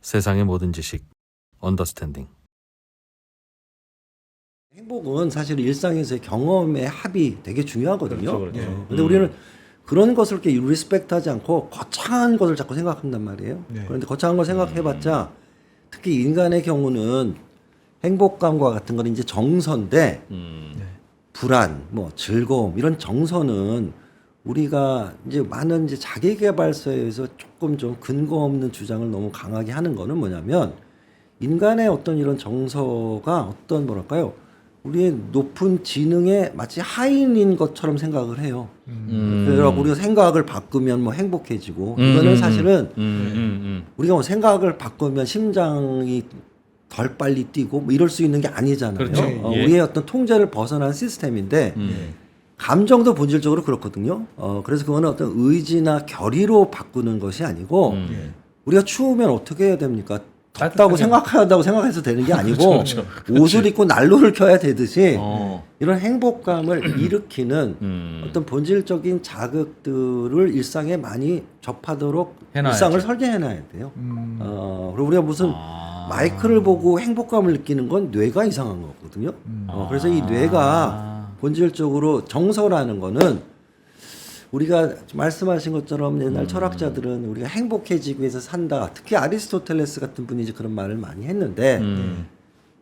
세상의 모든 지식 언더스탠딩. 행복은 사실 일상에서의 경험의 합이 되게 중요하거든요. 그렇죠, 그렇죠. 근데 우리는 그런 것을 이렇게 리스펙트하지 않고 거창한 것을 자꾸 생각한단 말이에요. 네. 그런데 거창한 걸 생각해봤자 특히 인간의 경우는 행복감과 같은 건 이제 정서인데 불안, 뭐 즐거움 이런 정서는 우리가 이제 많은 이제 자기계발서에서 조금 좀 근거 없는 주장을 너무 강하게 하는 거는 뭐냐면 인간의 어떤 이런 정서가 어떤 뭐랄까요? 우리의 높은 지능의 마치 하인인 것처럼 생각을 해요. 그래서 우리가 생각을 바꾸면 뭐 행복해지고 이거는 사실은 우리가 뭐 생각을 바꾸면 심장이 덜 빨리 뛰고 뭐 이럴 수 있는 게 아니잖아요. 그렇죠. 예. 우리의 어떤 통제를 벗어난 시스템인데 감정도 본질적으로 그렇거든요. 그래서 그거는 어떤 의지나 결의로 바꾸는 것이 아니고 우리가 추우면 어떻게 해야 됩니까? 덥다고 생각한다고 생각해서 되는 게 아니고 옷을 입고 난로를 켜야 되듯이 이런 행복감을 일으키는 어떤 본질적인 자극들을 일상에 많이 접하도록 해놔야죠. 일상을 설계해놔야 돼요. 그리고 우리가 무슨 마이크를 보고 행복감을 느끼는 건 뇌가 이상한 거거든요. 그래서 이 뇌가 본질적으로 정서라는 거는 우리가 말씀하신 것처럼 옛날 철학자들은 우리가 행복해지기 위해서 산다. 특히 아리스토텔레스 같은 분이 이제 그런 말을 많이 했는데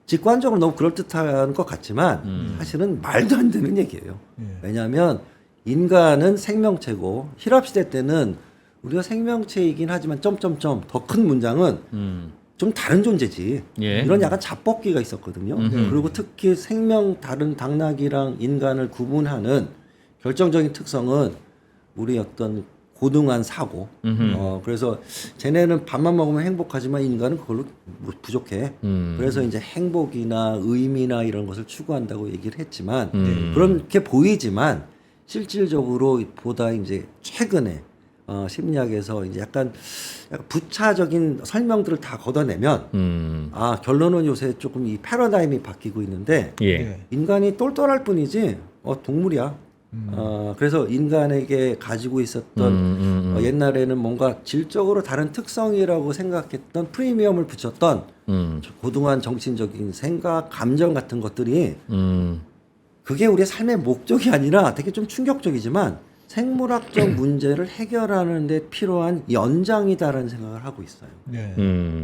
직관적으로 너무 그럴듯한 것 같지만 사실은 말도 안 되는 얘기예요. 왜냐하면 인간은 생명체고 힐압시대 때는 우리가 생명체이긴 하지만 점점점 더 큰 문장은 좀 다른 존재지. 예. 이런 약간 자뻑기가 있었거든요. 그리고 특히 다른 당나귀랑 인간을 구분하는 결정적인 특성은 우리 어떤 고등한 사고. 그래서 쟤네는 밥만 먹으면 행복하지만 인간은 그걸로 부족해. 그래서 이제 행복이나 의미나 이런 것을 추구한다고 얘기를 했지만 그렇게 보이지만 실질적으로 보다 이제 최근에 심리학에서 이제 약간 부차적인 설명들을 다 걷어내면 결론은 요새 조금 이 패러다임이 바뀌고 있는데 예. 인간이 똘똘할 뿐이지 동물이야. 그래서 인간에게 가지고 있었던 옛날에는 뭔가 질적으로 다른 특성이라고 생각했던 프리미엄을 붙였던 고등한 정신적인 생각, 감정 같은 것들이 그게 우리의 삶의 목적이 아니라 되게 좀 충격적이지만 생물학적 문제를 해결하는 데 필요한 연장이다라는 생각을 하고 있어요.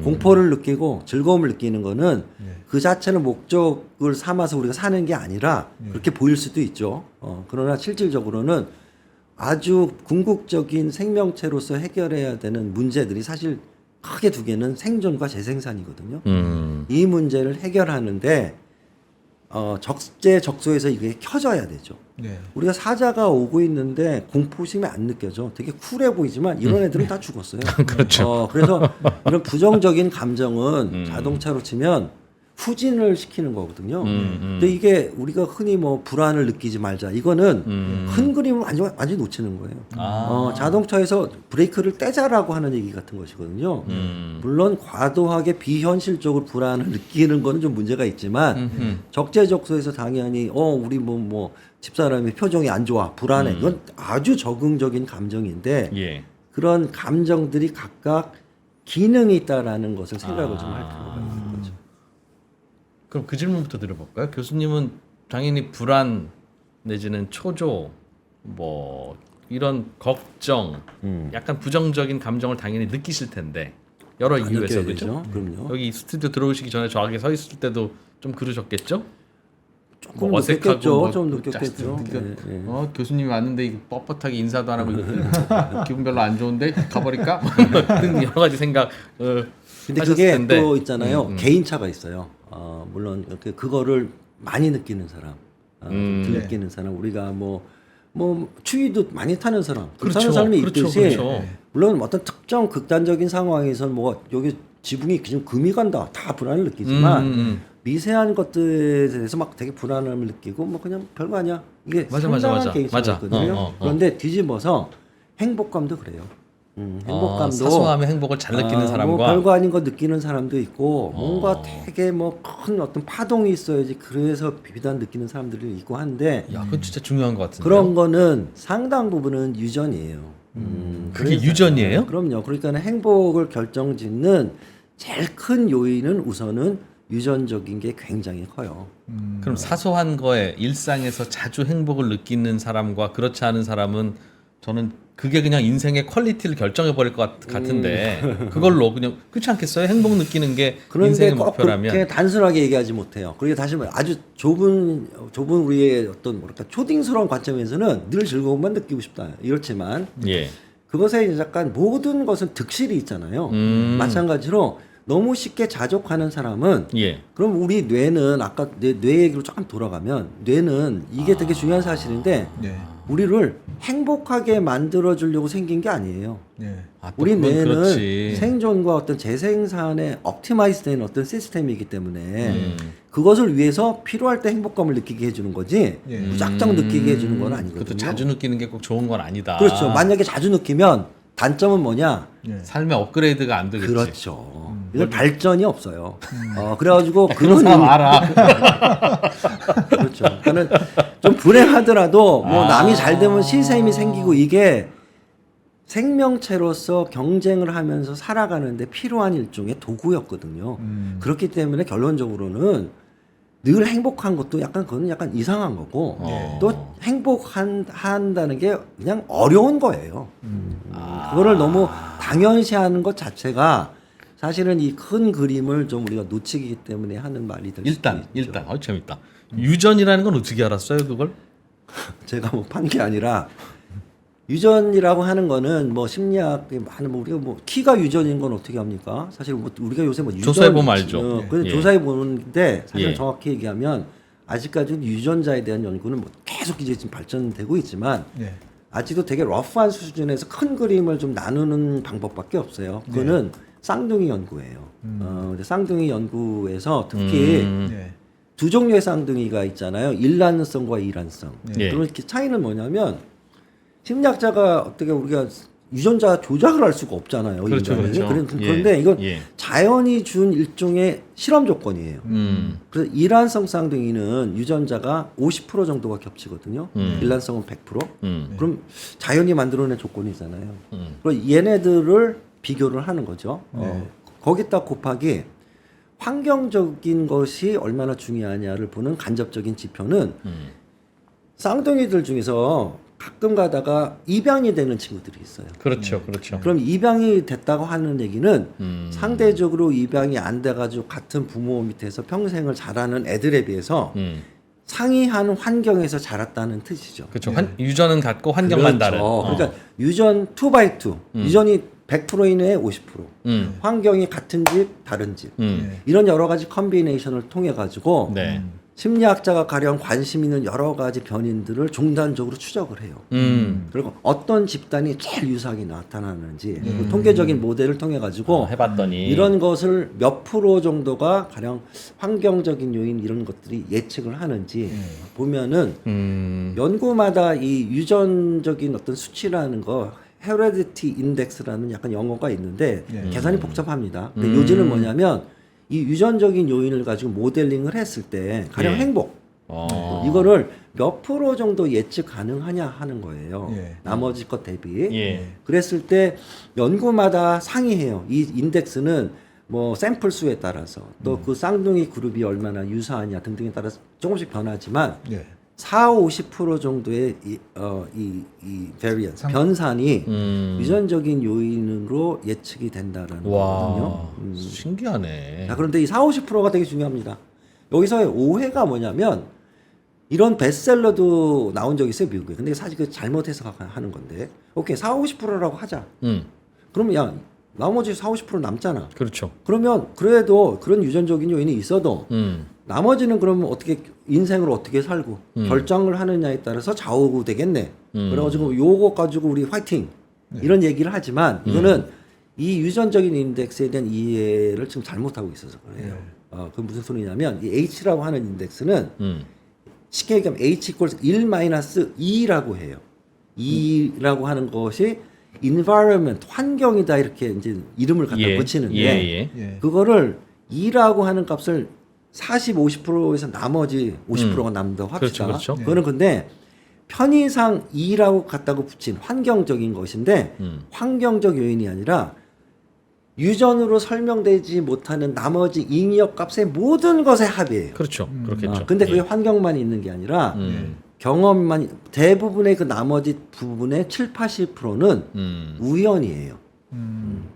공포를 느끼고 즐거움을 느끼는 거는 그 자체는 목적을 삼아서 우리가 사는 게 아니라 그렇게 보일 수도 있죠. 그러나 실질적으로는 아주 궁극적인 생명체로서 해결해야 되는 문제들이 사실 크게 두 개는 생존과 재생산이거든요. 이 문제를 해결하는데 적재적소에서 이게 켜져야 되죠. 우리가 사자가 오고 있는데 공포심이 안 느껴져. 되게 쿨해 보이지만 이런 애들은 다 죽었어요. 그렇죠. 그래서 이런 부정적인 감정은 자동차로 치면 후진을 시키는 거거든요. 근데 이게 우리가 흔히 뭐 불안을 느끼지 말자. 이거는 큰 그림을 완전히 놓치는 거예요. 자동차에서 브레이크를 떼자라고 하는 얘기 같은 것이거든요. 물론 과도하게 비현실적으로 불안을 느끼는 거는 좀 문제가 있지만 적재적소에서 당연히 우리 뭐 집사람의 표정이 안 좋아, 불안해. 이건 아주 적응적인 감정인데 예. 그런 감정들이 각각 기능이 있다라는 것을 생각을 좀 할 필요가 있는 거죠. 그럼 그 질문부터 드려볼까요? 교수님은 당연히 불안 내지는 초조, 뭐 이런 걱정, 약간 부정적인 감정을 당연히 느끼실 텐데 여러 이유에서 그렇죠. 그럼요. 여기 스튜디오 들어오시기 전에 저하게 서 있을 때도 좀 그러셨겠죠? 조금 뭐 어색하고 느꼈겠죠. 뭐 좀 느꼈겠죠. 교수님이 왔는데 이거 뻣뻣하게 인사도 안 하고 기분 별로 안 좋은데 가버릴까? 등 여러 가지 생각. 근데 하셨을 그게 텐데. 또 있잖아요. 개인차가 있어요. 물론 그거를 많이 느끼는 사람, 덜 느끼는 사람, 우리가 뭐 추위도 많이 타는 사람, 그렇죠. 타는 사람이 있듯이 그렇죠. 물론 어떤 특정 극단적인 상황에서는 뭐 여기 지붕이 지금 금이 간다, 다 불안을 느끼지만 미세한 것들에 대해서 막 되게 불안함을 느끼고 뭐 그냥 별거 아니야. 이게 상당한 개인차가 있거든요. 그런데 뒤집어서 행복감도 그래요. 행복감도 사소함의 행복을 잘 느끼는 사람과 뭐 별거 아닌 거 느끼는 사람도 있고 뭔가 되게 뭐 큰 어떤 파동이 있어야지 그래서 비단 느끼는 사람들이 있고 한데 야, 그건 진짜 중요한 것 같은데. 그런 거는 상당 부분은 유전이에요. 그게 유전이에요? 그럼요. 그러니까 행복을 결정짓는 제일 큰 요인은 우선은 유전적인 게 굉장히 커요. 그럼 사소한 거에 일상에서 자주 행복을 느끼는 사람과 그렇지 않은 사람은 저는 그게 그냥 인생의 퀄리티를 결정해 버릴 것 같은데 그걸로 그냥 그렇지 않겠어요? 행복 느끼는 게 그런데 인생의 꼭 목표라면. 그렇게 단순하게 얘기하지 못해요. 그리고 다시 말해 아주 좁은 우리의 어떤 뭐랄까 초딩스러운 관점에서는 늘 즐거움만 느끼고 싶다. 이렇지만 예. 그것에 이제 약간 모든 것은 득실이 있잖아요. 마찬가지로 너무 쉽게 자족하는 사람은 예. 그럼 우리 뇌는 아까 뇌 얘기로 조금 돌아가면 뇌는 이게 되게 중요한 사실인데 네. 우리를 행복하게 만들어 주려고 생긴 게 아니에요. 네. 아, 또 우리 그건 뇌는 그렇지. 생존과 어떤 재생산에 옵티마이즈된 어떤 시스템이기 때문에 그것을 위해서 필요할 때 행복감을 느끼게 해주는 거지 예. 무작정 느끼게 해주는 건 아니거든요. 그것도 자주 느끼는 게 꼭 좋은 건 아니다. 그렇죠. 만약에 자주 느끼면 단점은 뭐냐? 예. 삶의 업그레이드가 안 되겠지. 그렇죠. 이건 발전이 없어요. 그래가지고 그런 그런 사람 알아. 그렇죠. 그러니까는 좀 불행하더라도 뭐 남이 잘 되면 시샘이 생기고 이게 생명체로서 경쟁을 하면서 살아가는데 필요한 일종의 도구였거든요. 그렇기 때문에 결론적으로는 늘 행복한 것도 약간 그건 약간 이상한 거고 또 행복한다는 게 그냥 어려운 거예요. 그거를 너무 당연시하는 것 자체가 사실은 이 큰 그림을 좀 우리가 놓치기 때문에 하는 말이 될 수도 있죠. 일단 재밌다. 유전이라는 건 어떻게 알았어요, 그걸? 제가 뭐 판 게 아니라 유전이라고 하는 거는 뭐 심리학에 많은 뭐 우리가 뭐 키가 유전인 건 어떻게 합니까? 사실 뭐 우리가 요새 뭐 유전 조사해 보면 알죠. 그래서 예. 조사해 보는데 사실 예. 정확히 얘기하면 아직까지는 유전자에 대한 연구는 뭐 계속 이제 지금 발전되고 있지만 네. 아직도 되게 러프한 수준에서 큰 그림을 좀 나누는 방법밖에 없어요. 그거는 쌍둥이 연구예요. 근데 쌍둥이 연구에서 특히 네. 두 종류의 쌍둥이가 있잖아요. 일란성과 이란성. 예. 그런 차이는 뭐냐면 심리학자가 어떻게 우리가 유전자 조작을 할 수가 없잖아요. 그렇죠, 인간이. 그렇죠. 그런데 예. 이건 예. 자연이 준 일종의 실험 조건이에요. 그래서 일란성 쌍둥이는 유전자가 50% 정도가 겹치거든요. 일란성은 100%. 그럼 자연이 만들어낸 조건이잖아요. 그럼 얘네들을 비교를 하는 거죠. 거기다 곱하기 환경적인 것이 얼마나 중요하냐를 보는 간접적인 지표는 쌍둥이들 중에서 가끔 가다가 입양이 되는 친구들이 있어요. 그렇죠. 그럼 입양이 됐다고 하는 얘기는 상대적으로 입양이 안 돼가지고 같은 부모 밑에서 평생을 자라는 애들에 비해서 상이한 환경에서 자랐다는 뜻이죠. 그렇죠. 유전은 같고 환경만 다른. 그러니까 유전 2x2, 유전이 100%인 애 50%, 환경이 같은 집, 다른 집 이런 여러 가지 컨비네이션을 통해 가지고 네. 심리학자가 가령 관심 있는 여러 가지 변인들을 종단적으로 추적을 해요. 그리고 어떤 집단이 제일 유사하게 나타나는지 그 통계적인 모델을 통해 가지고 해봤더니 이런 것을 몇 프로 정도가 가령 환경적인 요인 이런 것들이 예측을 하는지 보면은 연구마다 이 유전적인 어떤 수치라는 거 헤레디티 인덱스라는 약간 영어가 있는데 계산이 복잡합니다. 근데 요지는 뭐냐면 이 유전적인 요인을 가지고 모델링을 했을 때 가령 예. 행복 이거를 몇 프로 정도 예측 가능하냐 하는 거예요. 예. 나머지 것 대비. 예. 그랬을 때 연구마다 상이해요. 이 인덱스는 뭐 샘플 수에 따라서 또 그 쌍둥이 그룹이 얼마나 유사하냐 등등에 따라서 조금씩 변하지만 예. 40~50% 정도의 이 variance 변산이 유전적인 요인으로 예측이 된다라는 거거든요. 와 신기하네. 자, 그런데 이 40~50%가 되게 중요합니다. 여기서의 오해가 뭐냐면 이런 베스트셀러도 나온 적이 있어요, 미국에. 근데 사실 그 잘못 해석하는 건데. 오케이, 40~50%라고 하자. 그러면 야, 나머지 40~50% 남잖아. 그렇죠. 그러면 그래도 그런 유전적인 요인이 있어도 나머지는 그러면 어떻게 인생을 어떻게 살고 결정을 하느냐에 따라서 좌우되겠네. 그래가지고 요거 가지고 우리 화이팅 이런 얘기를 하지만 이거는 이 유전적인 인덱스에 대한 이해를 지금 잘못하고 있어서 그래요. 그 무슨 소리냐면 이 H라고 하는 인덱스는 쉽게 얘기하면 H equals 1-2라고 해요. 2라고 하는 것이 environment, 환경이다 이렇게 이제 이름을 갖다 붙이는데 그거를 2라고 하는 값을 40~50%에서 나머지 50%가 남다고 합시다. 그렇죠. 그거는 근데 편의상 2라고 갖다고 붙인 환경적인 것인데 환경적 요인이 아니라 유전으로 설명되지 못하는 나머지 잉여 값의 모든 것의 합이에요. 그렇죠. 그렇겠죠. 근데 그게 예. 환경만 있는 게 아니라 경험만 대부분의 그 나머지 부분의 7, 80%는 우연이에요.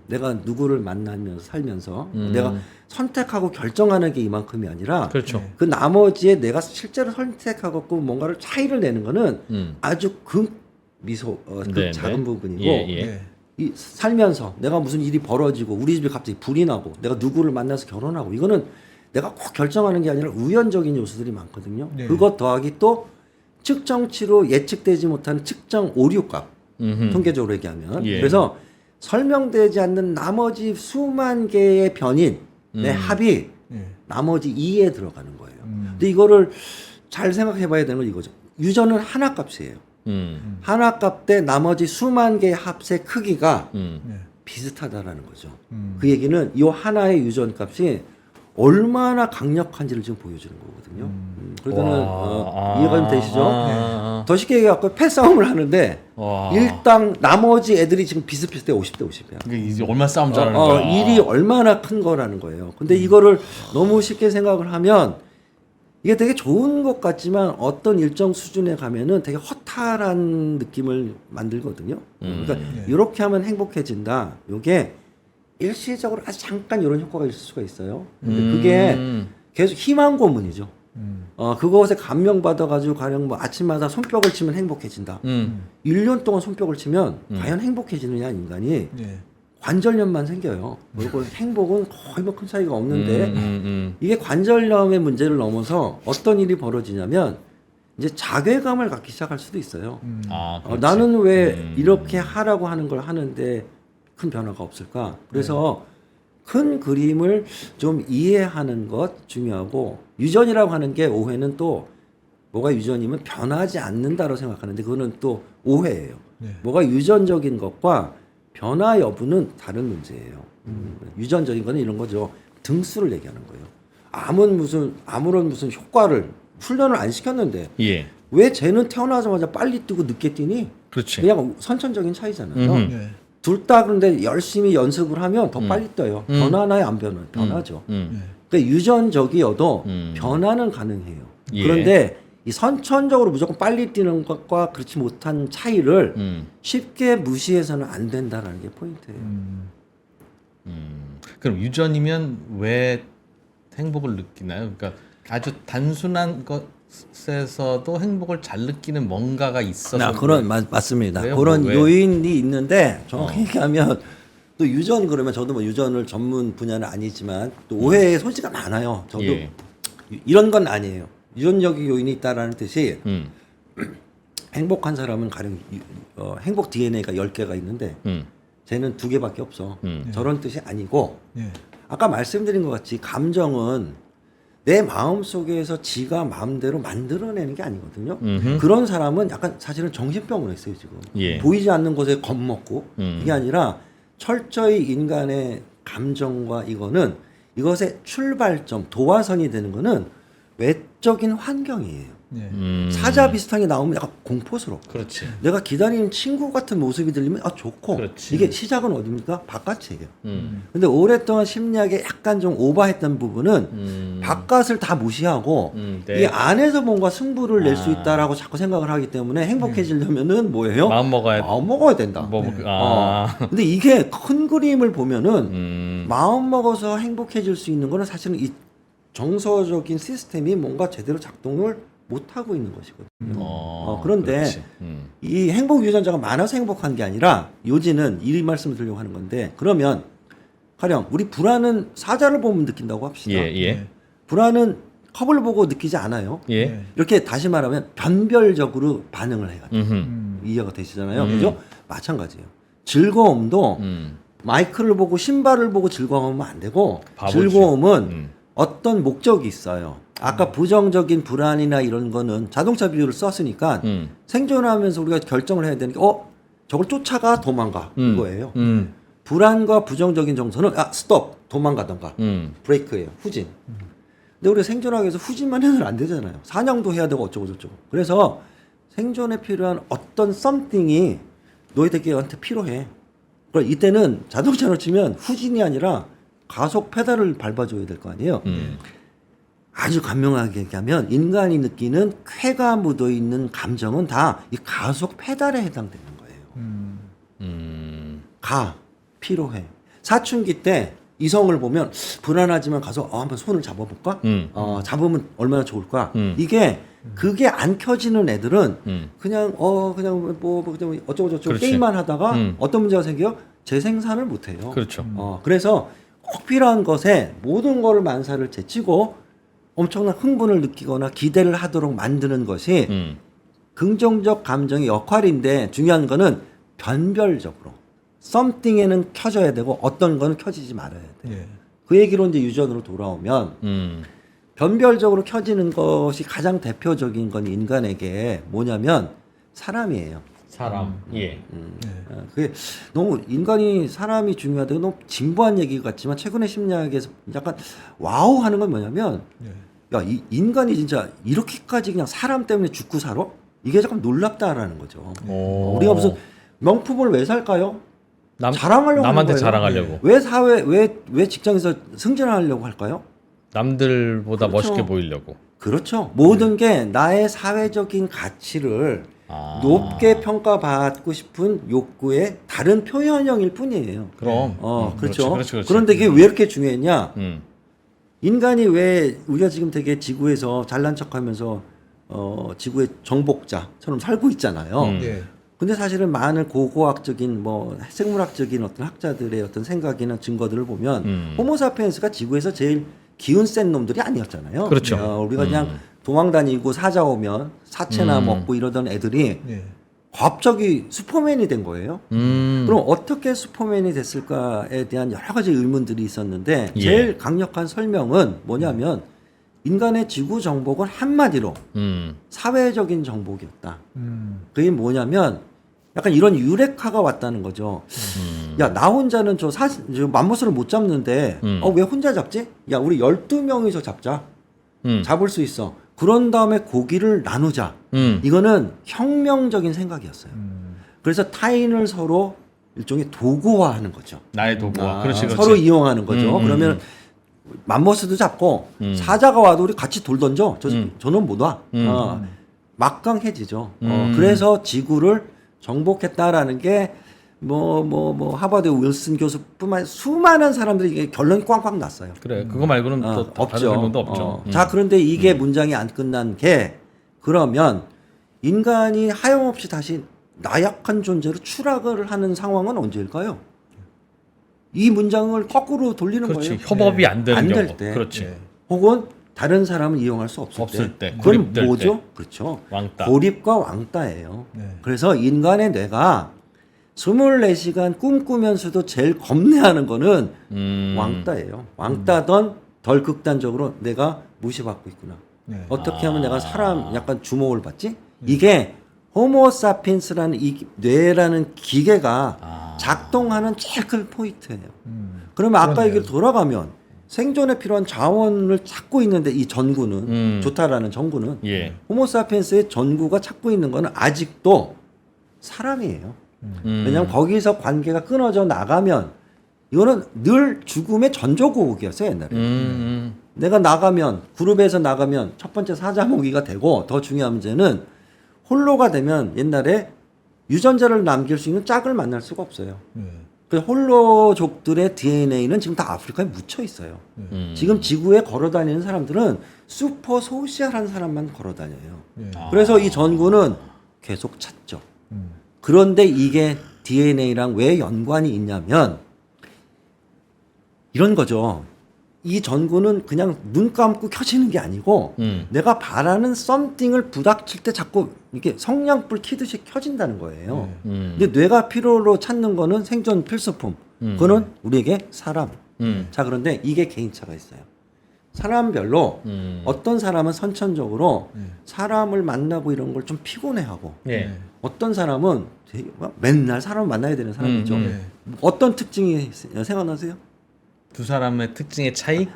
내가 누구를 만나면서 살면서 내가 선택하고 결정하는 게 이만큼이 아니라 그렇죠. 그 나머지에 내가 실제로 선택하고 뭔가를 차이를 내는 거는 아주 네, 작은 네. 부분이고 예, 예. 이 살면서 내가 무슨 일이 벌어지고 우리 집에 갑자기 불이 나고 내가 누구를 만나서 결혼하고 이거는 내가 꼭 결정하는 게 아니라 우연적인 요소들이 많거든요. 네. 그것 더하기 또 측정치로 예측되지 못하는 측정 오류값 통계적으로 얘기하면 예. 그래서 설명되지 않는 나머지 수만 개의 변인의 합이 예. 나머지 2에 들어가는 거예요. 근데 이거를 잘 생각해 봐야 되는 건 이거죠. 유전은 하나 값이에요. 하나 값 대 나머지 수만 개의 합의 크기가 네. 비슷하다라는 거죠. 그 얘기는 이 하나의 유전 값이 얼마나 강력한지를 지금 보여주는 거거든요. 그러면 이해가 좀 되시죠? 더 쉽게 얘기하고 패싸움을 하는데 와. 일당 나머지 애들이 지금 비슷비슷해 50대 50이야. 이게 이제 얼마 싸움 잘하는 거야. 일이 얼마나 큰 거라는 거예요. 근데 이거를 너무 쉽게 생각을 하면 이게 되게 좋은 것 같지만 어떤 일정 수준에 가면은 되게 허탈한 느낌을 만들거든요. 그러니까 이렇게 하면 행복해진다. 요게 일시적으로 아주 잠깐 이런 효과가 있을 수가 있어요. 근데 그게 계속 희망 고문이죠. 그것에 감명받아가지고 가령 뭐 아침마다 손뼉을 치면 행복해진다. 1년 동안 손뼉을 치면 과연 행복해지느냐 인간이 예. 관절염만 생겨요. 그리고 행복은 거의 뭐 큰 차이가 없는데 이게 관절염의 문제를 넘어서 어떤 일이 벌어지냐면 이제 자괴감을 갖기 시작할 수도 있어요. 그렇지. 나는 왜 이렇게 하라고 하는 걸 하는데 큰 변화가 없을까? 그래서 큰 그림을 좀 이해하는 것 중요하고 유전이라고 하는 게 오해는 또 뭐가 유전이면 변하지 않는다고 생각하는데 그거는 또 오해예요. 네. 뭐가 유전적인 것과 변화 여부는 다른 문제예요. 유전적인 거는 이런 거죠. 등수를 얘기하는 거예요. 아무런 무슨 효과를 훈련을 안 시켰는데 예. 왜 쟤는 태어나자마자 빨리 뛰고 늦게 뛰니? 그렇지. 그냥 선천적인 차이잖아요. 예. 둘 다 그런데 열심히 연습을 하면 더 빨리 떠요. 변하나요, 안 변하나요? 변하죠. 그러니까 유전적이어도 변화는 가능해요. 예. 그런데 이 선천적으로 무조건 빨리 뛰는 것과 그렇지 못한 차이를 쉽게 무시해서는 안 된다라는 게 포인트예요. 그럼 유전이면 왜 행복을 느끼나요? 그러니까 아주 단순한 것에서도 행복을 잘 느끼는 뭔가가 있어서 그런 맞습니다. 왜요? 그런 왜? 요인이 있는데 정확히 얘기하면 또 유전 그러면 저도 뭐 유전을 전문 분야는 아니지만 또 오해의 소지가 많아요. 저도 예. 이런 건 아니에요. 유전적인 요인이 있다라는 뜻이 행복한 사람은 가령 행복 DNA가 10개가 있는데 쟤는 2개밖에 없어. 저런 뜻이 아니고 예. 아까 말씀드린 것 같이 감정은 내 마음 속에서 지가 마음대로 만들어내는 게 아니거든요. 그런 사람은 약간 사실은 정신병원에 있어요 지금. 예. 보이지 않는 곳에 겁먹고 이게 아니라 철저히 인간의 감정과 이것의 출발점, 도화선이 되는 거는 외적인 환경이에요. 예. 사자 비슷한 게 나오면 약간 공포스러워. 그렇지. 내가 기다리는 친구 같은 모습이 들리면 좋고 그렇지. 이게 시작은 어디입니까? 바깥이에요. 근데 오랫동안 심리학에 약간 좀 오버했던 부분은 바깥을 다 무시하고 네. 이 안에서 뭔가 승부를 낼 수 있다라고 자꾸 생각을 하기 때문에 행복해지려면은 뭐예요? 마음 먹어야 마음 먹어야 된다. 뭐 근데 이게 큰 그림을 보면은 마음 먹어서 행복해질 수 있는 거는 사실은 이 정서적인 시스템이 뭔가 제대로 작동을 못 하고 있는 것이거든요. 그런데 그렇지. 이 행복 유전자가 많아서 행복한 게 아니라 요지는 이 말씀을 드리려고 하는 건데 그러면 가령 우리 불안은 사자를 보면 느낀다고 합시다. 예. 불안은 컵을 보고 느끼지 않아요. 예. 이렇게 다시 말하면 변별적으로 반응을 해요. 이해가 되시잖아요. 그죠? 마찬가지예요. 즐거움도 마이크를 보고 신발을 보고 즐거워하면 안 되고 바보지. 즐거움은 어떤 목적이 있어요. 아까 부정적인 불안이나 이런 거는 자동차 비유를 썼으니까 생존하면서 우리가 결정을 해야 되는 게 저걸 쫓아가 도망가 이거예요. 불안과 부정적인 정서는 스톱 도망가던가 브레이크예요. 후진. 근데 우리가 생존하기 위해서 후진만 해서는 안 되잖아요. 사냥도 해야 되고 어쩌고 저쩌고. 그래서 생존에 필요한 어떤 something이 너희들한테 필요해. 그럼 이때는 자동차로 치면 후진이 아니라 가속 페달을 밟아줘야 될 거 아니에요. 아주 간명하게 얘기하면 인간이 느끼는 쾌가 묻어 있는 감정은 다 이 가속 페달에 해당되는 거예요. 피로해. 사춘기 때 이성을 보면 불안하지만 가서 한번 손을 잡아볼까? 잡으면 얼마나 좋을까? 이게 그게 안 켜지는 애들은 그냥 그냥 그냥 어쩌고 저쩌고 그렇지. 게임만 하다가 어떤 문제가 생겨요? 재생산을 못 해요. 그렇죠. 그래서 꼭 필요한 것에 모든 거를 만사를 제치고 엄청난 흥분을 느끼거나 기대를 하도록 만드는 것이 긍정적 감정의 역할인데 중요한 거는 변별적으로 something에는 켜져야 되고 어떤 거는 켜지지 말아야 돼. 예. 그 얘기로 이제 유전으로 돌아오면 변별적으로 켜지는 것이 가장 대표적인 건 인간에게 뭐냐면 사람이에요. 사람. 예. 그게 너무 인간이 사람이 중요하다고 너무 진부한 얘기 같지만 최근에 심리학에서 약간 와우 하는 건 뭐냐면 야, 이 인간이 진짜 이렇게까지 그냥 사람 때문에 죽고 살아? 이게 잠깐 놀랍다라는 거죠. 우리가 무슨 명품을 왜 살까요? 자랑하려고 남한테 하는 거예요. 자랑하려고. 왜 사회 왜 직장에서 승진하려고 할까요? 남들보다 그렇죠. 멋있게 보이려고. 그렇죠. 모든 게 나의 사회적인 가치를 높게 평가받고 싶은 욕구의 다른 표현형일 뿐이에요. 그럼. 그렇죠. 그렇지. 그런데 이게 왜 이렇게 중요했냐? 음. 인간이 왜 우리가 지금 되게 지구에서 잘난 척하면서 지구의 정복자처럼 살고 있잖아요. 예. 근데 사실은 많은 고고학적인 생물학적인 어떤 학자들의 어떤 생각이나 증거들을 보면 호모사피엔스가 지구에서 제일 기운 센 놈들이 아니었잖아요. 그렇죠. 우리가 그냥 도망 다니고 사자 오면 사체나 먹고 이러던 애들이 예. 갑자기 슈퍼맨이 된 거예요. 그럼 어떻게 슈퍼맨이 됐을까에 대한 여러 가지 의문들이 있었는데 예. 제일 강력한 설명은 뭐냐면 인간의 지구 정복은 한마디로 사회적인 정복이었다. 그게 뭐냐면 약간 이런 유레카가 왔다는 거죠. 야, 나 혼자는 저 맘모스를 못 잡는데 왜 혼자 잡지? 야, 우리 12명이서 잡자. 잡을 수 있어. 그런 다음에 고기를 나누자. 이거는 혁명적인 생각이었어요. 그래서 타인을 서로 일종의 도구화하는 거죠. 나의 도구와. 그렇지. 서로 이용하는 거죠. 그러면 맘모스도 잡고 사자가 와도 우리 같이 돌 던져. 저는 못 와. 막강해지죠. 그래서 지구를 정복했다라는 게 하버드 윌슨 교수뿐만 아니라 수많은 사람들이 이게 결론이 꽝꽝 났어요. 그래. 그거 말고는 또 다른 없죠. 질문도 없죠. 자, 그런데 이게 문장이 안 끝난 게 그러면 인간이 하염없이 다시 나약한 존재로 추락을 하는 상황은 언제일까요? 이 문장을 거꾸로 돌리는 그렇지. 거예요. 협업이 안 되는 안 될 경우. 때. 그렇지. 예. 혹은 다른 사람을 이용할 수 없을 때. 그건 고립될 뭐죠? 때. 그렇죠. 왕따. 고립과 왕따예요. 네. 그래서 인간의 뇌가 24시간 꿈꾸면서도 제일 겁내하는 거는 왕따예요. 왕따던 덜 극단적으로 내가 무시받고 있구나. 네. 어떻게 하면 내가 사람 약간 주목을 받지? 이게 호모사피엔스라는 이 뇌라는 기계가 작동하는 제일 큰 포인트예요. 그러면 아까 그러네요. 얘기로 돌아가면 생존에 필요한 자원을 찾고 있는데 이 전구는 좋다라는 전구는 예. 호모사피엔스의 전구가 찾고 있는 거는 아직도 사람이에요. 왜냐하면 거기서 관계가 끊어져 나가면 이거는 늘 죽음의 전조고국이었어요 옛날에. 내가 나가면 그룹에서 나가면 첫 번째 사자모기가 되고 더 중요한 문제는 홀로가 되면 옛날에 유전자를 남길 수 있는 짝을 만날 수가 없어요. 그 홀로족들의 DNA는 지금 다 아프리카에 묻혀 있어요. 지금 지구에 걸어 다니는 사람들은 슈퍼 소시알한 사람만 걸어 다녀요. 그래서 이 전구는 계속 찾죠. 그런데 이게 DNA랑 왜 연관이 있냐면 이런 거죠. 이 전구는 그냥 눈 감고 켜지는 게 아니고 내가 바라는 썸띵을 부닥칠 때 자꾸 이렇게 성냥불 켜듯이 켜진다는 거예요. 근데 뇌가 필요로 찾는 거는 생존 필수품. 그거는 우리에게 사람. 자, 그런데 이게 개인차가 있어요. 사람별로 어떤 사람은 선천적으로 사람을 만나고 이런 걸 좀 피곤해하고 예. 어떤 사람은 되게 막 맨날 사람을 만나야 되는 사람이죠. 어떤 특징이 생각나세요? 두 사람의 특징의 차이?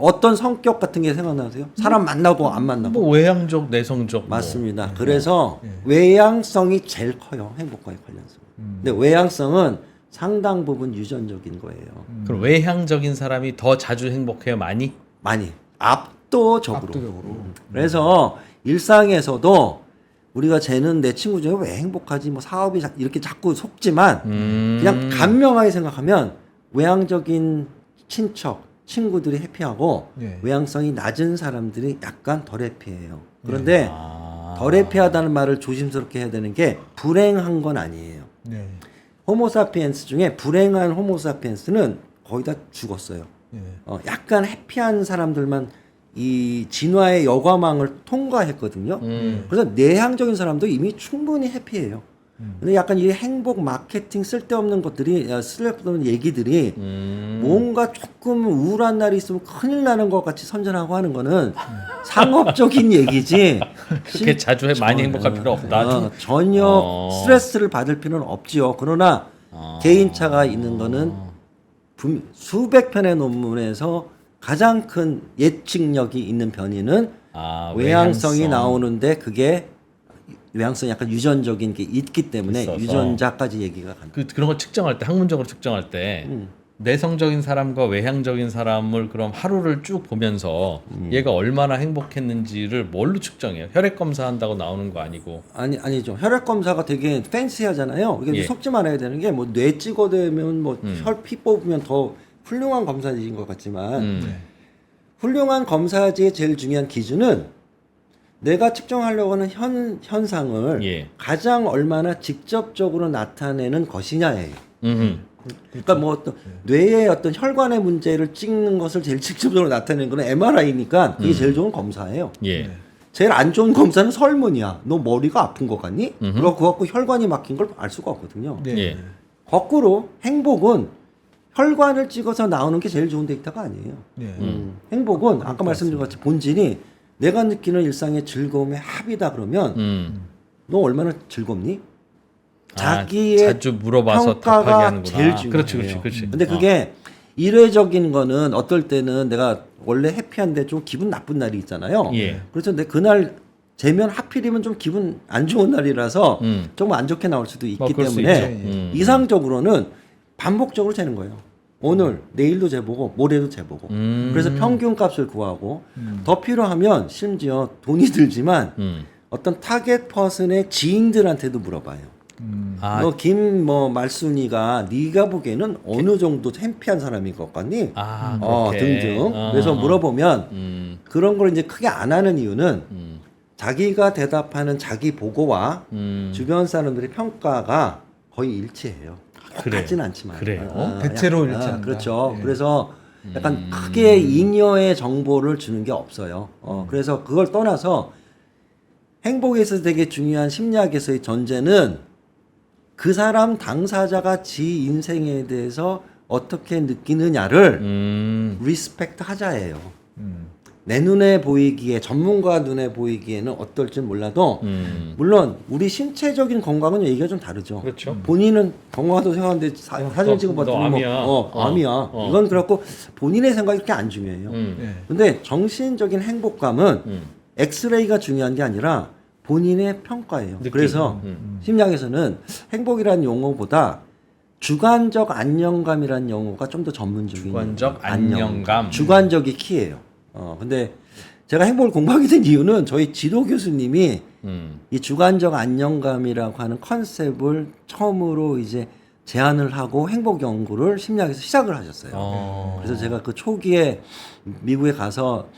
어떤 성격 같은 게 생각나세요? 사람 만나고 안 만나고. 뭐 외향적, 내성적. 맞습니다. 그래서 외향성이 제일 커요. 행복과의 관련성. 근데 외향성은 상당 부분 유전적인 거예요. 그럼 외향적인 사람이 더 자주 행복해요, 많이? 많이 압도적으로. 압도적으로. 그래서 일상에서도 우리가 쟤는 내 친구 중에 왜 행복하지? 뭐 사업이 이렇게 자꾸 속지만 그냥 간명하게 생각하면 외향적인 친척, 친구들이 해피하고 예. 외향성이 낮은 사람들이 약간 덜 해피해요. 그런데 아. 덜 해피하다는 말을 조심스럽게 해야 되는 게 불행한 건 아니에요. 네. 호모사피엔스 중에 불행한 호모사피엔스는 거의 다 죽었어요. 예. 약간 해피한 사람들만 이 진화의 여과망을 통과했거든요. 그래서 내향적인 사람도 이미 충분히 해피해요. 근데 약간 이 행복 마케팅 쓸데없는 것들이 쓸데없는 얘기들이 뭔가 조금 우울한 날이 있으면 큰일 나는 것 같이 선전하고 하는 거는 상업적인 얘기지. 그렇게 자주 많이 행복할 필요 없다. 전혀 스트레스를 받을 필요는 없지요. 그러나 개인차가 있는 거는 수백 편의 논문에서 가장 큰 예측력이 있는 변이는 외향성이 나오는데 그게 외향성이 약간 유전적인 게 있기 때문에 있어서. 유전자까지 얘기가 갑니다. 그런 걸 측정할 때 학문적으로 측정할 때 내성적인 사람과 외향적인 사람을 그럼 하루를 쭉 보면서 얘가 얼마나 행복했는지를 뭘로 측정해요? 혈액 검사한다고 나오는 거 아니고? 아니죠. 혈액 검사가 되게 팬시하잖아요. 이게 예. 속지 말아야 되는 게 뭐 뇌 찍어대면 뭐 피 뽑으면 더 훌륭한 검사지인 것 같지만 훌륭한 검사지의 제일 중요한 기준은 내가 측정하려고 하는 현상을 예. 가장 얼마나 직접적으로 나타내는 것이냐예요. 그러니까 뭐 어떤 뇌의 어떤 혈관의 문제를 찍는 것을 제일 직접적으로 나타내는 건 MRI니까 그게 제일 좋은 검사예요. 예. 제일 안 좋은 검사는 설문이야. 너 머리가 아픈 것 같니? 그거 갖고 혈관이 막힌 걸 알 수가 없거든요. 네. 예. 거꾸로 행복은 혈관을 찍어서 나오는 게 제일 좋은 데이터가 아니에요. 네. 행복은 아까 말씀드린 것 같이 본질이 내가 느끼는 일상의 즐거움의 합이다 그러면 너 얼마나 즐겁니? 자기의 자주 물어봐서 답하게 평가가 하는구나. 제일 중요해요. 그렇지. 근데 그게 일회적인 거는 어떨 때는 내가 원래 해피한데 좀 기분 나쁜 날이 있잖아요. 예. 그래서 내 그날 재면 하필이면 좀 기분 안 좋은 날이라서 조금 안 좋게 나올 수도 있기 그럴 수 때문에 있죠. 이상적으로는 반복적으로 재는 거예요. 오늘 내일도 재보고 모레도 재보고 그래서 평균 값을 구하고 더 필요하면 심지어 돈이 들지만 어떤 타겟 퍼슨의 지인들한테도 물어봐요. 너 김 뭐 말순이가 네가 보기에는 어느 정도 해피한 사람인 것 같니? 그렇게. 등등. 그래서 물어보면 그런 걸 이제 크게 안 하는 이유는 자기가 대답하는 자기 보고와 주변 사람들의 평가가 거의 일치해요. 그래요. 똑같진 않지만. 그래요? 대체로 일치한다. 그렇죠. 예. 그래서 약간 크게 잉여의 정보를 주는 게 없어요. 그래서 그걸 떠나서 행복에 있어서 되게 중요한 심리학에서의 전제는 그 사람 당사자가 지 인생에 대해서 어떻게 느끼느냐를 리스펙트 하자예요. 내 눈에 보이기에 전문가 눈에 보이기에는 어떨지 몰라도 물론 우리 신체적인 건강은 얘기가 좀 다르죠. 그렇죠. 본인은 건강하다고 생각하는데 사진 찍어봤더니 너 암이야. 암이야. 이건 그렇고 본인의 생각이 그렇게 안 중요해요. 예. 근데 정신적인 행복감은 엑스레이가 중요한 게 아니라 본인의 평가예요. 느낌. 그래서 심리학에서는 행복이라는 용어보다 주관적 안정감이라는 용어가 좀 더 전문적인 주관적 안정감. 주관적이 키예요. 근데 제가 행복을 공부하게 된 이유는 저희 지도 교수님이 이 주관적 안정감이라고 하는 컨셉을 처음으로 이제 제안을 하고 행복 연구를 심리학에서 시작을 하셨어요. 그래서 제가 그 초기에 미국에 가서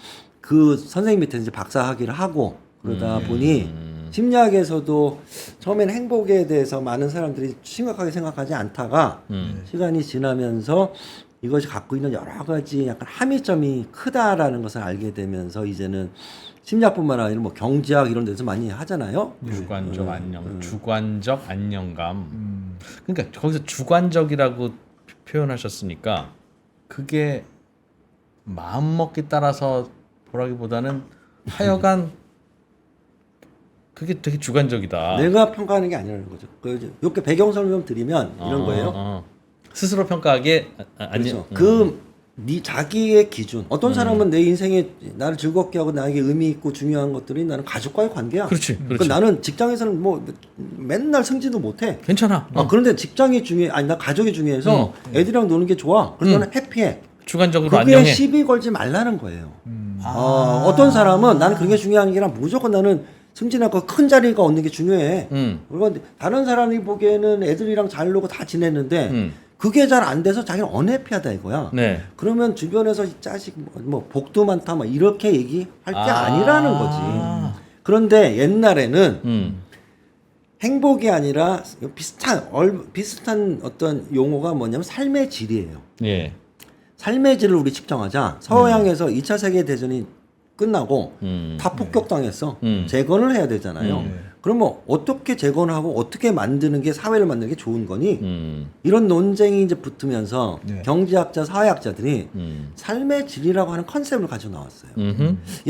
그 선생님 밑에 이제 박사학위를 하고 그러다 보니 심리학에서도 처음에는 행복에 대해서 많은 사람들이 심각하게 생각하지 않다가 시간이 지나면서 이것이 갖고 있는 여러 가지 약간 함의점이 크다라는 것을 알게 되면서 이제는 심리학뿐만 아니라 뭐 경제학 이런 데서 많이 하잖아요. 주관적 안정감. 그러니까 거기서 주관적이라고 표현하셨으니까 그게 마음먹기 따라서 보라기보다는 하여간 그게 되게 주관적이다. 내가 평가하는 게 아니라는 거죠. 이렇게 배경 설명 드리면 이런 거예요. 스스로 평가하기에 그렇죠. 그 네 자기의 기준. 어떤 사람은 내 인생에 나를 즐겁게 하고 나에게 의미 있고 중요한 것들이 나는 가족과의 관계야. 그렇지, 그러니까 그렇지. 나는 직장에서는 뭐 맨날 승진도 못해. 괜찮아. 그런데 직장이 중요해. 아니 나 가족이 중요해서 애들이랑 노는 게 좋아. 그래서 나는 해피해. 주관적으로 그게 안녕해. 시비 걸지 말라는 거예요. 어떤 사람은 나는 그게 중요한 게 아니라 무조건 나는 승진하고 큰 자리가 얻는 게 중요해. 그리고 다른 사람이 보기에는 애들이랑 잘 놀고 다 지냈는데 그게 잘 안 돼서 자기는 언해피하다 이거야. 네. 그러면 주변에서 이 자식 뭐 복도 많다 막 이렇게 얘기할 게 아니라는 거지. 그런데 옛날에는 행복이 아니라 비슷한 어떤 용어가 뭐냐면 삶의 질이에요. 예. 삶의 질을 우리 측정하자. 서양에서 2차 세계 대전이 끝나고 다 폭격당했어. 재건을 해야 되잖아요. 그러면 어떻게 재건을 하고 어떻게 만드는 게 사회를 만드는 게 좋은 거니? 이런 논쟁이 이제 붙으면서 경제학자, 사회학자들이 삶의 질이라고 하는 컨셉을 가지고 나왔어요.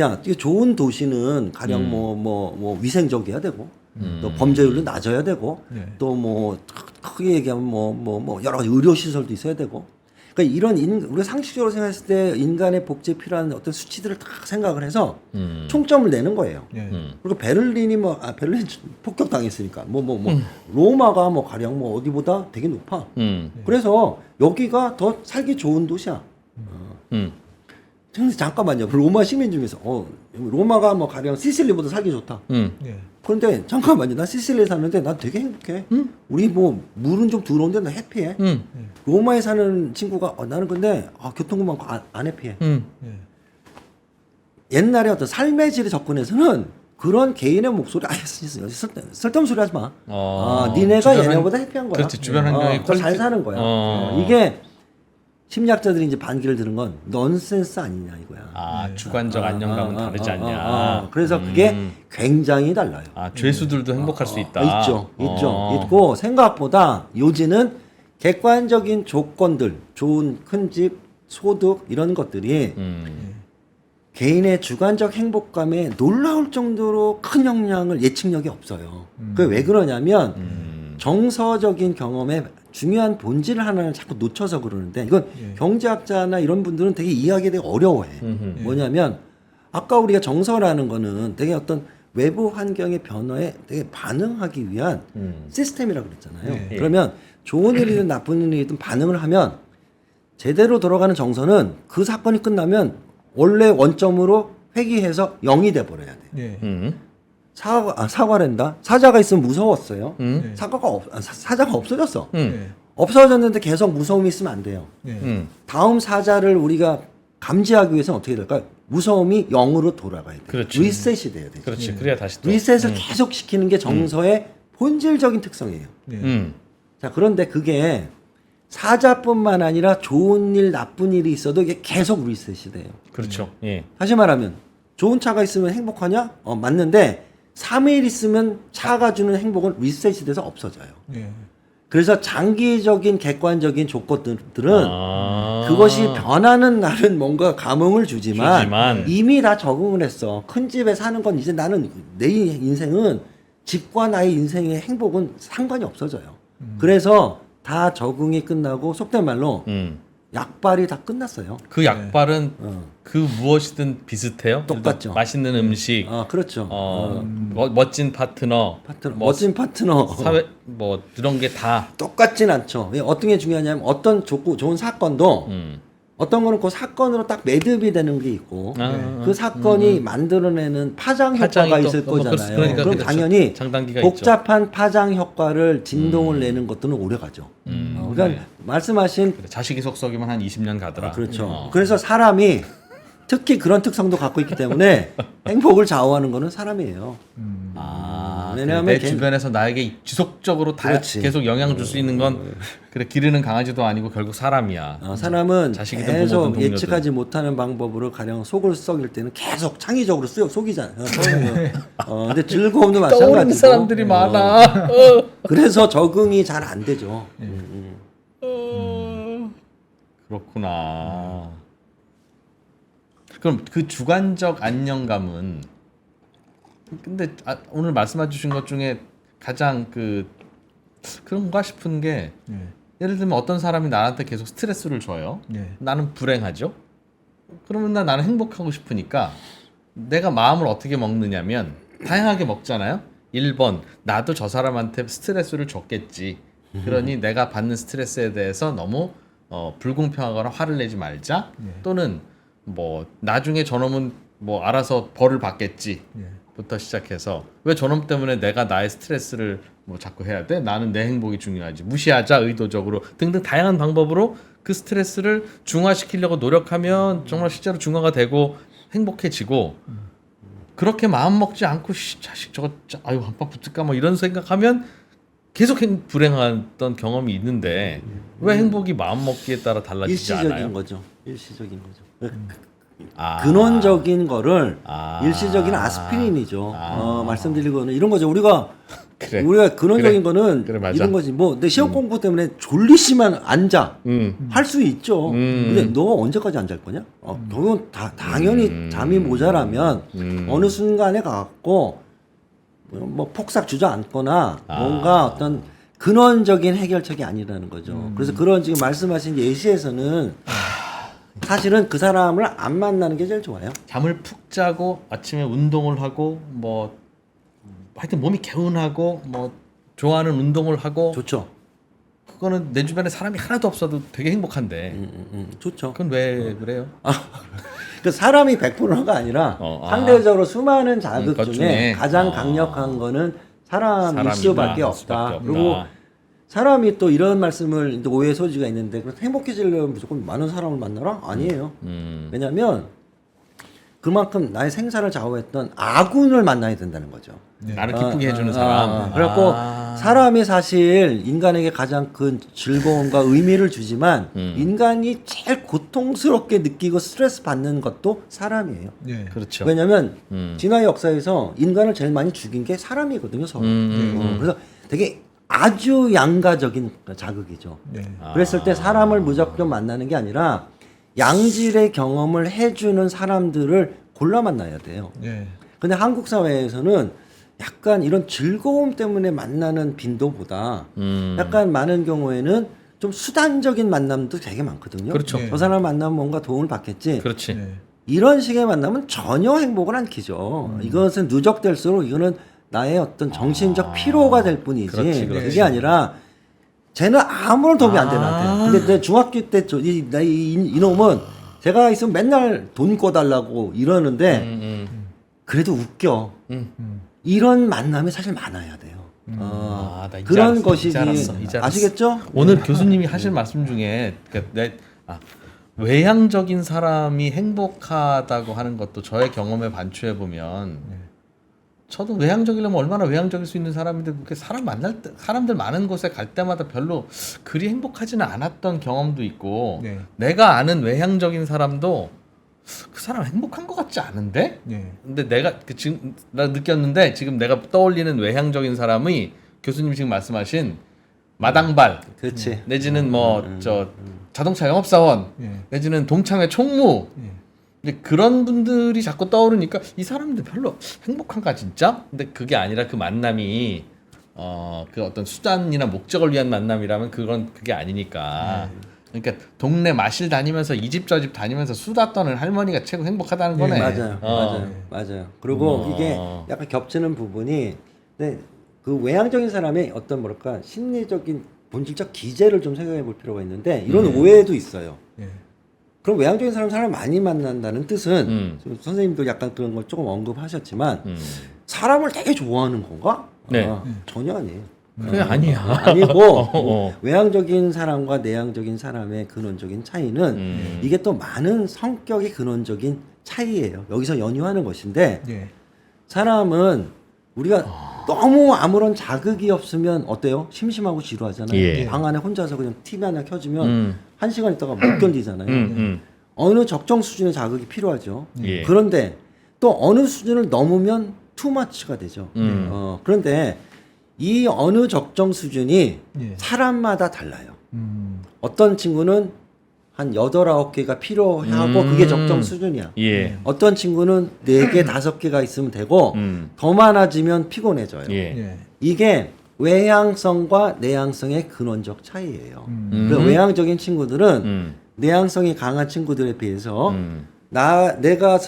야, 이게 좋은 도시는 가령 뭐 위생적이어야 되고 또 범죄율도 낮아야 되고 또 뭐 크게 얘기하면 뭐 여러 가지 의료 시설도 있어야 되고. 그러니까 이런 우리가 상식적으로 생각했을 때 인간의 복지에 필요한 어떤 수치들을 딱 생각을 해서 총점을 내는 거예요. 그리고 베를린이 베를린 폭격당했으니까 로마가 뭐 가령 뭐 어디보다 되게 높아. 그래서 여기가 더 살기 좋은 도시야. 근데 잠깐만요. 로마 시민 중에서 로마가 뭐 가령 시실리보다 살기 좋다. 그런데 잠깐만요. 나 시실리에 사는데 난 되게 행복해. 우리 뭐 물은 좀 들어오는데 나 해피해. 로마에 사는 친구가 나는 근데 교통금 많고 안 해피해. 옛날에 어떤 삶의 질에 접근해서는 그런 개인의 목소리 쓸데없는 소리 하지 마. 니네가 얘네보다 해피한 거야. 그렇지. 주변 환경이 더 잘 사는 거야. 이게 심리학자들이 이제 반기를 드는 건 넌센스 아니냐 이거야. 주관적 안정감은 다르지 않냐. 그래서 그게 굉장히 달라요. 죄수들도 행복할 수 있다. 있고 생각보다 요지는 객관적인 조건들, 좋은 큰 집, 소득 이런 것들이 개인의 주관적 행복감에 놀라울 정도로 큰 영향을 예측력이 없어요. 그게 왜 그러냐면 정서적인 경험에 중요한 본질을 하나를 자꾸 놓쳐서 그러는데 이건 경제학자나 이런 분들은 되게 이해하기 되게 어려워해. 뭐냐면 아까 우리가 정서라는 거는 되게 어떤 외부 환경의 변화에 되게 반응하기 위한 시스템이라고 그랬잖아요. 그러면 좋은 일이든 나쁜 일이든 반응을 하면 제대로 돌아가는 정서는 그 사건이 끝나면 원래 원점으로 회귀해서 0이 돼버려야 돼. 사과란다. 사자가 있으면 무서웠어요. 사자가 없어졌어. 없어졌는데 계속 무서움이 있으면 안 돼요. 다음 사자를 우리가 감지하기 위해서는 어떻게 될까요? 무서움이 0으로 돌아가야 돼. 그렇지. 리셋이 돼야 돼. 그렇지. 그래야 다시 또. 리셋을 계속 시키는 게 정서의 본질적인 특성이에요. 자, 그런데 그게 사자뿐만 아니라 좋은 일, 나쁜 일이 있어도 이게 계속 리셋이 돼요. 그렇죠. 예. 다시 말하면 좋은 차가 있으면 행복하냐? 맞는데 3일 있으면 차가 주는 행복은 리셋이 돼서 없어져요. 그래서 장기적인 객관적인 조건들은 그것이 변하는 날은 뭔가 감흥을 주지만 이미 다 적응을 했어. 큰 집에 사는 건 이제 나는 내 인생은 집과 나의 인생의 행복은 상관이 없어져요. 그래서 다 적응이 끝나고 속된 말로 약발이 다 끝났어요. 그 약발은 그 무엇이든 비슷해요. 똑같죠. 맛있는 음식, 그렇죠. 멋진 파트너, 멋진 파트너, 사회 뭐 이런 게 다 똑같진 않죠. 어떤 게 중요하냐면 어떤 좋은 사건도 어떤 거는 그 사건으로 딱 매듭이 되는 게 있고 그 사건이 만들어내는 파장 효과가 있을 거잖아요. 그럼 당연히 복잡한 파장 효과를 진동을 내는 것들은 오래 가죠. 그러니까 말씀하신 자식이 속썩이면 한 20년 가더라. 그렇죠. 그래서 사람이 특히 그런 특성도 갖고 있기 때문에 행복을 좌우하는 거는 사람이에요. 왜냐하면 내 주변에서 나에게 지속적으로 계속 영향 줄 수 있는 건 그래 기르는 강아지도 아니고 결국 사람이야. 사람은 계속 예측하지 못하는 방법으로 가령 속을 썩일 때는 계속 창의적으로 속이잖아요. 근데 즐거움도 마찬가지고. 떠오르는 사람들이 많아. 그래서 적응이 잘 안 되죠. 그렇구나. 그럼 그 주관적 안정감은 근데 오늘 말씀해 주신 것 중에 가장 그런가 싶은 게 예를 들면 어떤 사람이 나한테 계속 스트레스를 줘요. 예. 나는 불행하죠. 그러면 나는 행복하고 싶으니까 내가 마음을 어떻게 먹느냐면 다양하게 먹잖아요. 1번 나도 저 사람한테 스트레스를 줬겠지. 그러니 내가 받는 스트레스에 대해서 너무 불공평하거나 화를 내지 말자. 또는 뭐 나중에 저놈은 뭐 알아서 벌을 받겠지. 부터 시작해서 왜 저놈 때문에 내가 나의 스트레스를 뭐 자꾸 해야 돼? 나는 내 행복이 중요하지. 무시하자 의도적으로 등등 다양한 방법으로 그 스트레스를 중화시키려고 노력하면 정말 실제로 중화가 되고 행복해지고 그렇게 마음 먹지 않고 자식 저거 아유 한판 붙을까 뭐 이런 생각하면 계속 불행했던 경험이 있는데 왜 행복이 마음 먹기에 따라 달라지지 일시적인 않아요? 거죠. 일시적인 거죠. 아. 근원적인 거를 아. 일시적인 아스피린이죠. 말씀드리고는 이런 거죠. 우리가 그래. 우리가 근원적인 그래. 거는 그래, 맞아. 이런 거지. 뭐 내 시험 공부 때문에 졸리시면 앉아. 할 수 있죠. 근데 너 언제까지 안 잘 거냐? 그건 당연히 잠이 모자라면 어느 순간에 가갖고 뭐 폭삭 주저앉거나 뭔가 어떤 근원적인 해결책이 아니라는 거죠. 그래서 그런 지금 말씀하신 예시에서는 사실은 그 사람을 안 만나는 게 제일 좋아요. 잠을 푹 자고 아침에 운동을 하고 뭐 하여튼 몸이 개운하고 뭐 좋아하는 운동을 하고 좋죠. 그거는 내 주변에 사람이 하나도 없어도 되게 행복한데 좋죠. 그건 왜 그래요? 그 사람이 100%가 아니라 상대적으로 수많은 자극 것 중에 중에 가장 강력한 거는 사람일 사람이다, 수밖에 없다. 수밖에 없다. 그리고 사람이 또 이런 말씀을 이제 오해 소지가 있는데 행복해지려면 무조건 많은 사람을 만나라? 아니에요. 왜냐하면 그만큼 나의 생사를 좌우했던 아군을 만나야 된다는 거죠. 나를 기쁘게 해주는 사람. 그래갖고 사람이 사실 인간에게 가장 큰 즐거움과 의미를 주지만 인간이 제일 고통스럽게 느끼고 스트레스 받는 것도 사람이에요. 예. 그렇죠. 왜냐하면 진화의 역사에서 인간을 제일 많이 죽인 게 사람이거든요. 서로. 그래서 되게 아주 양가적인 자극이죠. 예. 그랬을 때 사람을 무조건 만나는 게 아니라 양질의 경험을 해주는 사람들을 골라 만나야 돼요. 예. 근데 한국 사회에서는 약간 이런 즐거움 때문에 만나는 빈도보다 약간 많은 경우에는 좀 수단적인 만남도 되게 많거든요. 그렇죠. 저 사람 만나면 뭔가 도움을 받겠지. 그렇지. 예. 이런 식의 만남은 전혀 행복을 안 키죠. 이것은 누적될수록 이거는 나의 어떤 정신적 피로가 될 뿐이지. 그렇지, 그렇지. 그게 아니라 쟤는 아무런 도움이 안 돼 나한테. 근데 내 중학교 때 이놈은 제가 있으면 맨날 돈 꿔달라고 이러는데 그래도 웃겨. 이런 만남이 사실 많아야 돼요. 나 이제 그런 알았어, 것이지. 이제 알았어. 아시겠죠? 오늘 교수님이 하실 말씀 중에 외향적인 사람이 행복하다고 하는 것도 저의 경험에 반추해 보면 저도 외향적이려면 얼마나 외향적일 수 있는 사람인데 그렇게 사람들 많은 곳에 갈 때마다 별로 그리 행복하지는 않았던 경험도 있고 네. 내가 아는 외향적인 사람도 그 사람 행복한 것 같지 않은데? 예. 근데 내가 지금 나 느꼈는데 지금 내가 떠올리는 외향적인 사람이 교수님 지금 말씀하신 마당발 그렇지. 내지는 뭐 저 자동차 영업사원 예. 내지는 동창회 총무 예. 이제 그런 분들이 자꾸 떠오르니까 이 사람들 별로 행복한가 진짜? 근데 그게 아니라 그 만남이 그 어떤 수단이나 목적을 위한 만남이라면 그게 아니니까. 그러니까 동네 마실 다니면서 이 집 저 집 다니면서 수다 떠는 할머니가 최고 행복하다는 거네. 맞아요. 그리고 이게 약간 겹치는 부분이 그 외향적인 사람의 어떤 뭐랄까 심리적인 본질적 기제를 좀 생각해 볼 필요가 있는데 이런 오해도 있어요. 예. 그럼 외향적인 사람을 많이 만난다는 뜻은 선생님도 약간 그런 걸 조금 언급하셨지만 사람을 되게 좋아하는 건가? 네. 전혀 아니에요. 그게 아니야. 아니고 외향적인 사람과 내향적인 사람의 근원적인 차이는 이게 또 많은 성격의 근원적인 차이예요. 여기서 연유하는 것인데 예. 사람은 우리가 너무 아무런 자극이 없으면 어때요? 심심하고 지루하잖아요. 예. 방 안에 혼자서 그냥 TV 하나 켜주면 1시간 있다가 못 견디잖아요. 어느 적정 수준의 자극이 필요하죠. 예. 그런데 또 어느 수준을 넘으면 투머치가 되죠. 그런데 이 어느 적정 수준이 예. 사람마다 달라요. 어떤 친구는 한 8, 9개가 필요하고 그게 적정 수준이야. 예. 어떤 친구는 4개, 5개가 있으면 되고 더 많아지면 피곤해져요. 예. 예. 이게 외향성과 내향성의 근원적 차이예요. 그러니까 외향적인 친구들은 내향성이 강한 친구들에 비해서 내가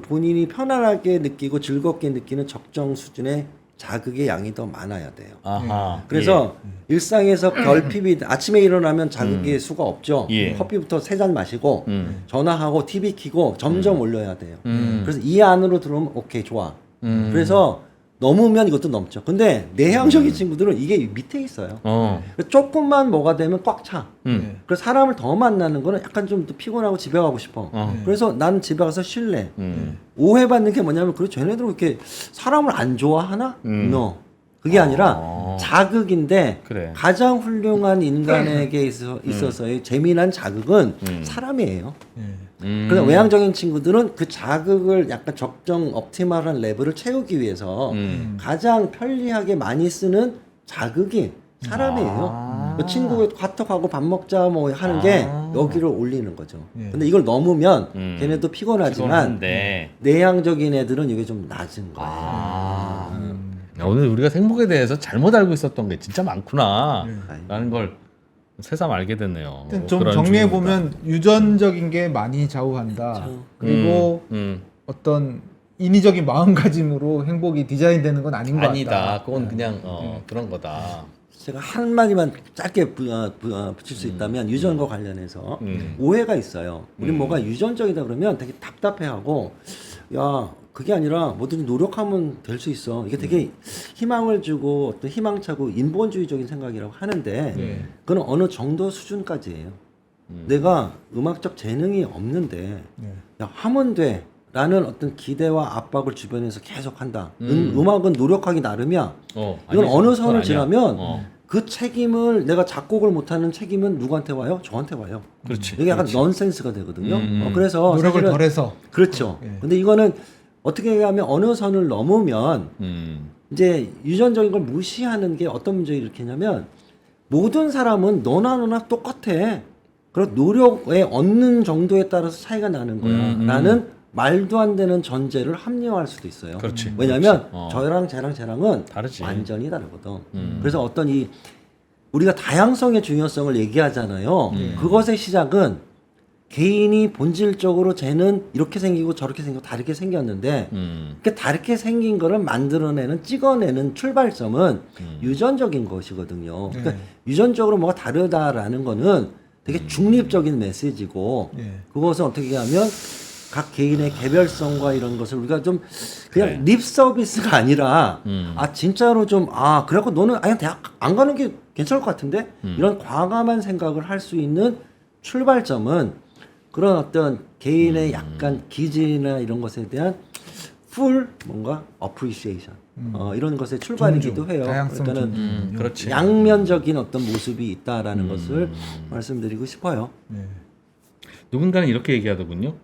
본인이 편안하게 느끼고 즐겁게 느끼는 적정 수준의 자극의 양이 더 많아야 돼요. 아하. 그래서 일상에서 결핍이 아침에 일어나면 자극의 수가 없죠. 예. 커피부터 3잔 마시고 전화하고 TV 켜고 점점 올려야 돼요. 그래서 이 안으로 들어오면 오케이 좋아. 그래서 넘으면 이것도 넘죠. 근데 내향적인 친구들은 이게 밑에 있어요. 조금만 뭐가 되면 꽉 차. 그래서 사람을 더 만나는 거는 약간 좀 더 피곤하고 집에 가고 싶어. 그래서 나는 집에 가서 쉴래. 오해받는 게 뭐냐면 그래 쟤네들은 이렇게 사람을 안 좋아하나? No. 그게 아니라 자극인데 그래. 가장 훌륭한 인간에게 있어서의 재미난 자극은 사람이에요. 그래서 외향적인 친구들은 그 자극을 약간 적정 옵티멀한 레벨을 채우기 위해서 가장 편리하게 많이 쓰는 자극이 사람이에요. 그 친구가 카톡하고 밥 먹자 뭐 하는 게 여기를 올리는 거죠. 근데 이걸 넘으면 걔네도 피곤하지만 피곤한데. 내향적인 애들은 이게 좀 낮은 거예요. 야, 오늘 우리가 행복에 대해서 잘못 알고 있었던 게 진짜 많구나 라는 걸 새삼 알게 됐네요. 하여튼 좀 정리해 보면 유전적인 게 많이 좌우한다. 그리고 어떤 인위적인 마음가짐으로 행복이 디자인되는 건 아닌 것 같다. 아니다. 그건 그냥 그런 거다. 제가 한 마디만 짧게 붙일 수 있다면 유전과 관련해서 오해가 있어요. 우리 뭐가 유전적이다 그러면 되게 답답해하고 야 그게 아니라 뭐든지 노력하면 될 수 있어. 이게 되게 희망을 주고 어떤 희망차고 인본주의적인 생각이라고 하는데 그건 어느 정도 수준까지예요. 내가 음악적 재능이 없는데 야 하면 돼 라는 어떤 기대와 압박을 주변에서 계속 한다. 음악은 노력하기 나름이야. 이건 아니지, 어느 그건 선을 아니야. 지나면 그 책임을 내가 작곡을 못하는 책임은 누구한테 와요? 저한테 와요. 그렇지. 이게 약간 넌센스가 되거든요. 그래서 노력을 사실은 덜해서 그렇죠. 근데 이거는 어떻게 얘기하면 어느 선을 넘으면 이제 유전적인 걸 무시하는 게 어떤 문제를 일으키냐면 모든 사람은 너나 똑같아. 그리고 노력에 얻는 정도에 따라서 차이가 나는 거야. 라는 말도 안 되는 전제를 합리화할 수도 있어요. 그렇지. 왜냐하면 그렇지. 저랑 쟤랑은 다르지. 완전히 다르거든. 그래서 어떤 우리가 다양성의 중요성을 얘기하잖아요. 그것의 시작은 개인이 본질적으로 쟤는 이렇게 생기고 저렇게 생기고 다르게 생겼는데 그 다르게 생긴 거를 만들어내는 찍어내는 출발점은 유전적인 것이거든요. 그러니까 유전적으로 뭐가 다르다라는 거는 되게 중립적인 메시지고 그것은 어떻게 하면 각 개인의 개별성과 이런 것을 우리가 좀 그냥 그래. 립 서비스가 아니라 진짜로 좀 그래갖고 너는 아예 대학 안 가는 게 괜찮을 것 같은데 이런 과감한 생각을 할 수 있는 출발점은 그런 어떤 개인의 약간 기질이나 이런 것에 대한 full 뭔가 appreciation 이런 것의 출발이기도 존중, 해요. 다양성 그러니까는 그렇지. 양면적인 어떤 모습이 있다라는 것을 말씀드리고 싶어요. 누군가는 이렇게 얘기하더군요.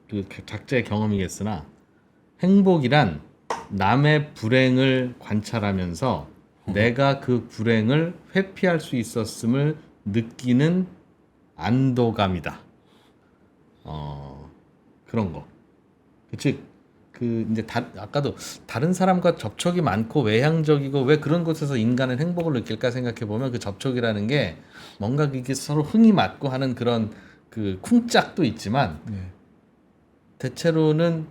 그 각자의 경험이겠으나 행복이란 남의 불행을 관찰하면서 내가 그 불행을 회피할 수 있었음을 느끼는 안도감이다. 그런 거. 즉, 이제 아까도 다른 사람과 접촉이 많고 외향적이고 왜 그런 곳에서 인간은 행복을 느낄까 생각해 보면 그 접촉이라는 게 뭔가 이게 서로 흥이 맞고 하는 그런 그 쿵짝도 있지만 대체로는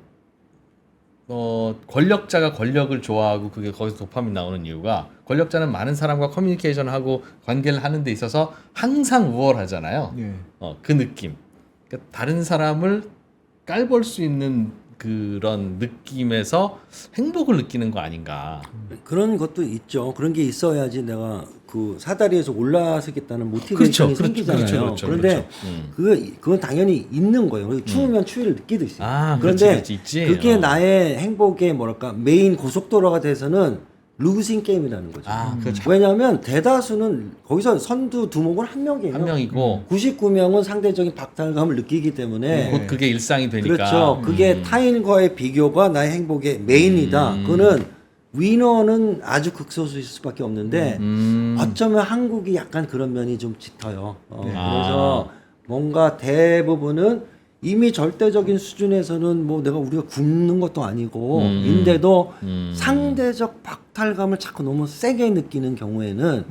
권력자가 권력을 좋아하고 그게 거기서 도파민 나오는 이유가 권력자는 많은 사람과 커뮤니케이션하고 관계를 하는 데 있어서 항상 우월하잖아요. 그 느낌. 그러니까 다른 사람을 깔볼 수 있는 그런 느낌에서 행복을 느끼는 거 아닌가. 그런 것도 있죠. 그런 게 있어야지 내가 그 사다리에서 올라서겠다는 모티베이션이 생기잖아요. 그런데 그건 당연히 있는 거예요. 추우면 추위를 느끼듯이. 그런데 그렇지, 있지. 그게 나의 행복의 뭐랄까 메인 고속도로가 돼서는 루징 게임이라는 거죠. 왜냐하면 대다수는 거기서 선두 두목은 한 명이에요. 한 명이고 99명은 상대적인 박탈감을 느끼기 때문에 곧 그게 일상이 되니까. 그렇죠. 그게 타인과의 비교가 나의 행복의 메인이다. 그거는 위너는 아주 극소수일 수밖에 없는데 어쩌면 한국이 약간 그런 면이 좀 짙어요. 그래서 뭔가 대부분은 이미 절대적인 수준에서는 뭐 우리가 굶는 것도 아니고 인데도 상대적 박탈감을 자꾸 너무 세게 느끼는 경우에는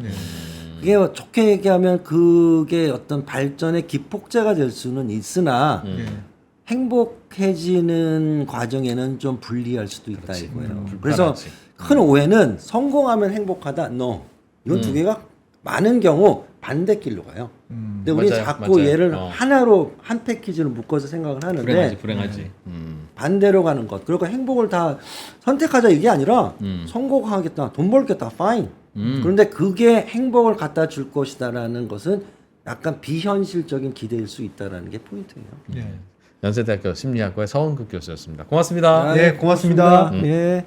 그게 좋게 얘기하면 그게 어떤 발전의 기폭제가 될 수는 있으나 행복해지는 과정에는 좀 불리할 수도 있다 이거예요. 그래서 큰 오해는 성공하면 행복하다. No. 이건 두 개가 많은 경우 반대길로 가요. 근데 우리 맞아요, 자꾸 맞아요. 얘를 하나로 한 패키지로 묶어서 생각을 하는데 불행하지. 반대로 가는 것. 그리고 행복을 다 선택하자 이게 아니라 성공하겠다, 돈 벌겠다, fine. 그런데 그게 행복을 갖다 줄 것이다라는 것은 약간 비현실적인 기대일 수 있다라는 게 포인트예요. 네. 연세대학교 심리학과의 서은국 교수였습니다. 고맙습니다. 네, 고맙습니다. 예.